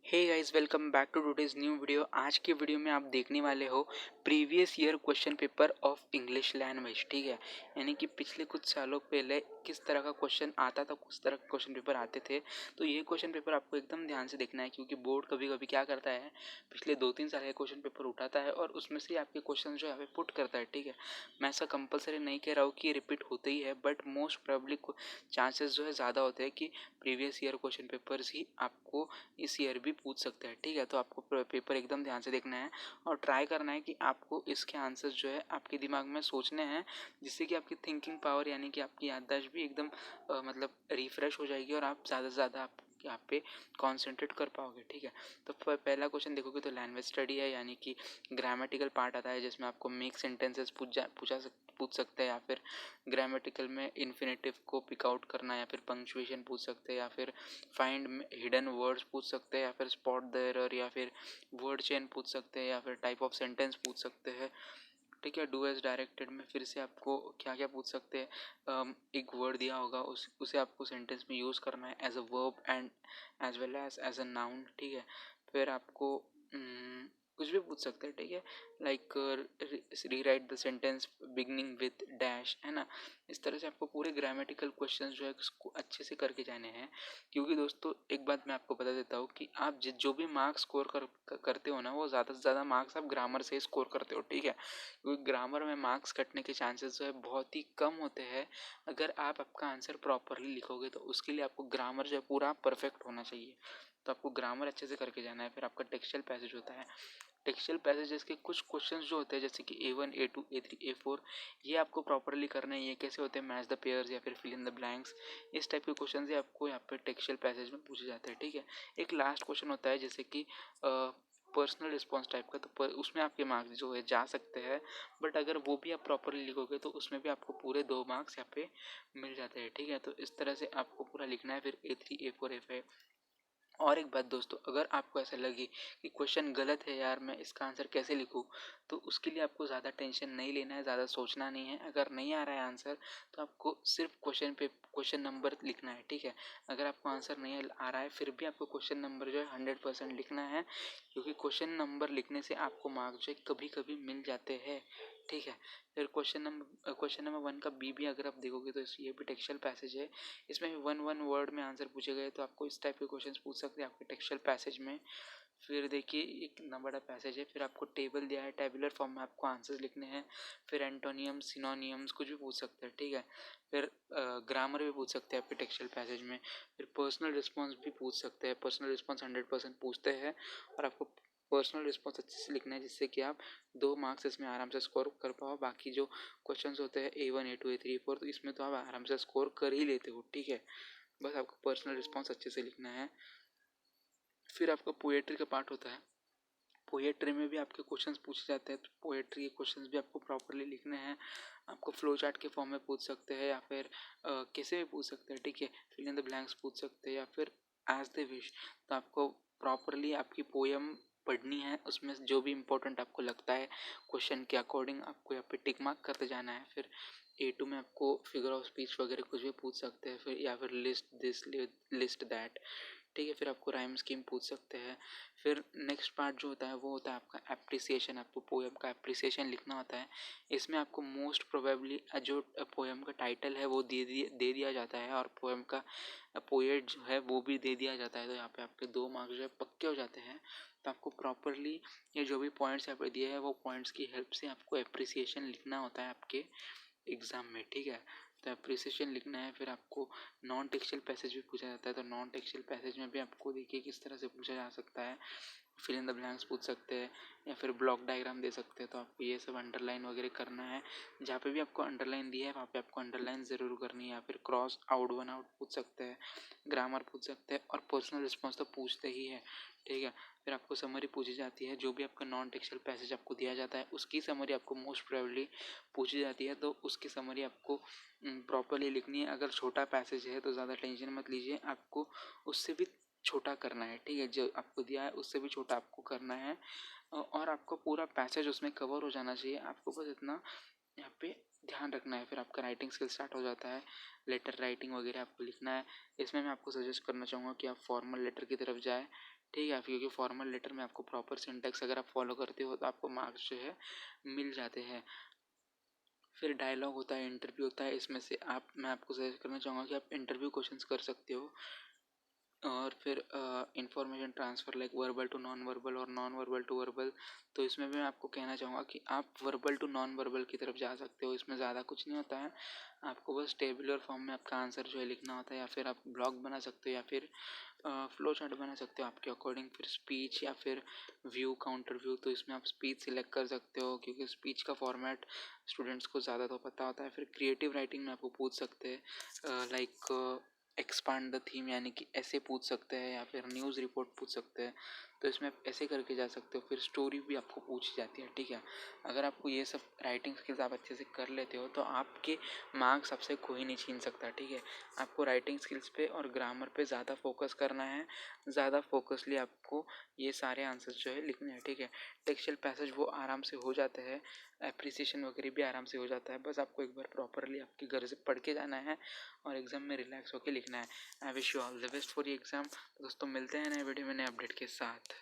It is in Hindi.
Hey guys, welcome back to today's new video. आज की वीडियो में आप देखने वाले हो previous year question paper of English language. ठीक है, यानी कि पिछले कुछ सालों पहले किस तरह का क्वेश्चन आता था, किस तरह के क्वेश्चन पेपर आते थे। तो ये क्वेश्चन पेपर आपको एकदम ध्यान से देखना है, क्योंकि बोर्ड कभी कभी क्या करता है, पिछले 2-3 साल के क्वेश्चन पेपर उठाता है और उसमें से आपके क्वेश्चन जो है पुट करता है। ठीक है, मैं ऐसा कंपलसरी नहीं कह रहा हूँ कि रिपीट होते ही है, बट मोस्ट प्रोबेबली चांसेस जो है ज़्यादा होते हैं कि प्रीवियस ईयर क्वेश्चन पेपर्स ही आपको इस ईयर भी पूछ सकते हैं। ठीक है, तो आपको पेपर एकदम ध्यान से देखना है और ट्राई करना है कि आपको इसके आंसर्स जो है आपके दिमाग में सोचने हैं, जिससे कि आपकी थिंकिंग पावर यानी कि आपकी याददाश्त भी एकदम मतलब रिफ्रेश हो जाएगी और आप ज़्यादा से ज़्यादा आप यहाँ पे कॉन्सेंट्रेट कर पाओगे। ठीक है, तो पहला क्वेश्चन देखोगे तो लैंग्वेज स्टडी है, यानी कि ग्रामेटिकल पार्ट आता है जिसमें आपको मेक सेंटेंसेस पूछ सकते हैं, या फिर ग्रामेटिकल में इन्फिनेटिव को पिक आउट करना, या फिर पंक्चुएशन पूछ सकते हैं, या फिर फाइंड हिडन वर्ड्स पूछ सकते हैं, या फिर स्पॉट द एरर, या फिर वर्ड चेन पूछ सकते हैं, या फिर टाइप ऑफ सेंटेंस पूछ सकते हैं। ठीक है, डू एज डायरेक्टेड में फिर से आपको क्या क्या पूछ सकते हैं, एक वर्ड दिया होगा उसे आपको सेंटेंस में यूज़ करना है as a verb and as well as a noun. ठीक है, फिर आपको कुछ भी पूछ सकते हैं। ठीक है, like rewrite the sentence beginning with dash, है ना। इस तरह से आपको पूरे ग्रामेटिकल क्वेश्चन जो है उसको अच्छे से करके जाने हैं, क्योंकि दोस्तों एक बात मैं आपको बता देता हूँ कि आप जो भी मार्क्स स्कोर करते हो ना, वो ज़्यादा से ज़्यादा मार्क्स आप ग्रामर से स्कोर करते हो। ठीक है, क्योंकि ग्रामर में मार्क्स कटने के चांसेस जो है बहुत ही कम होते हैं। अगर आप आपका आंसर प्रॉपरली लिखोगे तो उसके लिए आपको ग्रामर जो है पूरा परफेक्ट होना चाहिए। तो आपको ग्रामर अच्छे से करके जाना है। फिर आपका टेक्सचुअल पैसेज होता है। टेक्सचुअल पैसेजेस के कुछ क्वेश्चंस जो होते हैं, जैसे कि A1, A2, A3, A4, ये आपको प्रॉपरली करना है। ये कैसे होते हैं, मैच द पेयर्स या फिर फिल इन द ब्लैंक्स, इस टाइप के क्वेश्चन ही आपको यहाँ पे टेक्सचुअल पैसेज में पूछे जाते हैं। ठीक है, एक लास्ट क्वेश्चन होता है जैसे कि पर्सनल रिस्पॉन्स टाइप का, तो उसमें आपके मार्क्स जो है जा सकते हैं, बट अगर वो भी आप प्रॉपरली लिखोगे तो उसमें भी आपको पूरे 2 मार्क्स यहाँ पे मिल जाते हैं। ठीक है, तो इस तरह से आपको पूरा लिखना है। फिर A3, A4, A5। और एक बात दोस्तों, अगर आपको ऐसा लगे कि क्वेश्चन गलत है यार, मैं इसका आंसर कैसे लिखूं, तो उसके लिए आपको ज़्यादा टेंशन नहीं लेना है, ज़्यादा सोचना नहीं है। अगर नहीं आ रहा है आंसर तो आपको सिर्फ क्वेश्चन नंबर लिखना है। ठीक है, अगर आपको आंसर नहीं आ रहा है फिर भी आपको क्वेश्चन नंबर जो है 100% लिखना है, क्योंकि क्वेश्चन नंबर लिखने से आपको मार्क्स जो है कभी कभी मिल जाते हैं। ठीक है, फिर क्वेश्चन नंबर 1 का बी अगर आप देखोगे तो ये भी टेक्सचुअल पैसेज है। इसमें भी वन वर्ड में आंसर पूछे गए, तो आपको इस टाइप के क्वेश्चंस पूछ सकते हैं आपके टेक्सचुअल पैसेज में। फिर देखिए एक इतना बड़ा पैसेज है, फिर आपको टेबल दिया है, टेबुलर फॉर्म में आपको आंसर्स लिखने हैं। फिर एंटोनियम्स, सिनोनियम्स कुछ भी पूछ सकते हैं। ठीक है, फिर ग्रामर भी पूछ सकते हैं आपके टेक्सचुअल पैसेज में। फिर पर्सनल रिस्पॉन्स भी पूछ सकते हैं, पर्सनल रिस्पॉन्स 100% पूछते हैं, और आपको पर्सनल रिस्पॉन्स अच्छे से लिखना है, जिससे कि आप 2 मार्क्स इसमें आराम से स्कोर कर पाओ। बाकी जो क्वेश्चंस होते हैं A1, A2, A3, A4, तो इसमें तो आप आराम से स्कोर कर ही लेते हो। ठीक है, बस आपको पर्सनल रिस्पॉन्स अच्छे से लिखना है। फिर आपका पोएट्री का पार्ट होता है। पोएट्री में भी आपके क्वेश्चंस पूछे जाते हैं, तो पोएट्री के क्वेश्चंस भी आपको प्रॉपरली लिखने हैं। आपको फ्लो चार्ट के फॉर्म में पूछ सकते हैं, या फिर कैसे भी पूछ सकते हैं। ठीक है, फिल इन द ब्लैंक्स पूछ सकते हैं, या फिर एज दे विश। तो आपको प्रॉपरली आपकी पोएम पढ़नी है, उसमें जो भी इम्पोर्टेंट आपको लगता है क्वेश्चन के अकॉर्डिंग आपको यहाँ पे टिक मार्क करते जाना है। फिर A2 में आपको फिगर ऑफ स्पीच वगैरह कुछ भी पूछ सकते हैं, फिर या फिर लिस्ट दिस लिस्ट दैट। ठीक है, फिर आपको राइम स्कीम पूछ सकते हैं। फिर नेक्स्ट पार्ट जो होता है वो होता है आपका एप्रिसिएशन। आपको पोएम का एप्रिसिएशन लिखना होता है। इसमें आपको मोस्ट प्रोबेबली जो पोएम का टाइटल है वो दे दिया जाता है, और पोएम का पोएट जो है वो भी दे दिया जाता है। तो यहाँ पे आपके 2 मार्क्स जो है पक्के हो जाते हैं। तो आपको प्रॉपरली ये जो भी पॉइंट्स यहाँ पे दिए हैं वो पॉइंट्स की हेल्प से आपको एप्रिसिएशन लिखना होता है आपके एग्ज़ाम में। ठीक है, तो एप्रिसिएशन लिखना है। फिर आपको नॉन टेक्सचुअल पैसेज भी पूछा जाता है, तो नॉन टेक्सचुअल पैसेज में भी आपको देखिए किस तरह से पूछा जा सकता है। फिल इन द ब्लैंक्स पूछ सकते हैं, या फिर ब्लॉक डायग्राम दे सकते हैं। तो आपको ये सब अंडरलाइन वगैरह करना है। जहाँ पे भी आपको अंडरलाइन दी है वहाँ पे आपको अंडरलाइन ज़रूर करनी है, या फिर क्रॉस आउट वन आउट पूछ सकते हैं, ग्रामर पूछ सकते हैं, और पर्सनल रिस्पॉन्स तो पूछते ही है। ठीक है, फिर आपको समरी पूछी जाती है। जो भी आपका नॉन टेक्सचुअल पैसेज आपको दिया जाता है उसकी समरी आपको मोस्ट प्रोबेबली पूछी जाती है, तो उसकी समरी आपको प्रॉपरली लिखनी है। अगर छोटा पैसेज है तो ज़्यादा टेंशन मत लीजिए, आपको उससे भी छोटा करना है। ठीक है, जो आपको दिया है उससे भी छोटा आपको करना है, और आपको पूरा पैसेज उसमें कवर हो जाना चाहिए। आपको बस इतना यहाँ पे ध्यान रखना है। फिर आपका राइटिंग स्किल स्टार्ट हो जाता है, लेटर राइटिंग वगैरह आपको लिखना है। इसमें मैं आपको सजेस्ट करना चाहूँगा कि आप फॉर्मल लेटर की तरफ जाए। ठीक है, क्योंकि फॉर्मल लेटर में आपको प्रॉपर सिंटैक्स अगर आप फॉलो करते हो तो आपको मार्क्स जो है मिल जाते हैं। फिर डायलॉग होता है, इंटरव्यू होता है, इसमें से मैं आपको सजेस्ट करना चाहूँगा कि आप इंटरव्यू क्वेश्चंस कर सकते हो। और फिर information transfer like verbal to non verbal और नॉन वर्बल टू वर्बल, तो इसमें भी मैं आपको कहना चाहूँगा कि आप वर्बल टू नॉन वर्बल की तरफ जा सकते हो। इसमें ज़्यादा कुछ नहीं होता है, आपको बस टेबुलर फॉर्म में आपका आंसर जो है लिखना होता है, या फिर आप ब्लॉग बना सकते हो, या फिर फ्लो चार्ट बना सकते हो आपके अकॉर्डिंग। फिर स्पीच या फिर व्यू काउंटर व्यू, तो इसमें आप स्पीच सिलेक्ट कर सकते हो क्योंकि स्पीच का फॉर्मेट स्टूडेंट्स को ज़्यादा तो पता होता है। फिर क्रिएटिव राइटिंग में आपको पूछ सकते हैं लाइक एक्सपांड द थीम, यानी कि ऐसे पूछ सकते हैं, या फिर न्यूज़ रिपोर्ट पूछ सकते हैं, तो इसमें आप ऐसे करके जा सकते हो। फिर स्टोरी भी आपको पूछी जाती है, ठीक है। अगर आपको ये सब राइटिंग स्किल्स आप अच्छे से कर लेते हो तो आपके मार्क्स आपसे कोई नहीं छीन सकता, ठीक है। आपको राइटिंग स्किल्स पे और ग्रामर पे ज़्यादा फोकस करना है, ज़्यादा फोकसली आपको ये सारे आंसर्स जो है लिखने हैं, ठीक है। टेक्सचुअल पैसेज वो आराम से हो जाते हैं, एप्रिसिएशन वगैरह भी आराम से हो जाता है, बस आपको एक बार प्रॉपरली आपके घर से पढ़ के जाना है और एग्ज़ाम में रिलैक्स होकर लिखना है। I wish you all the best for ये एग्ज़ाम। दोस्तों मिलते हैं नए वीडियो में नए अपडेट के साथ।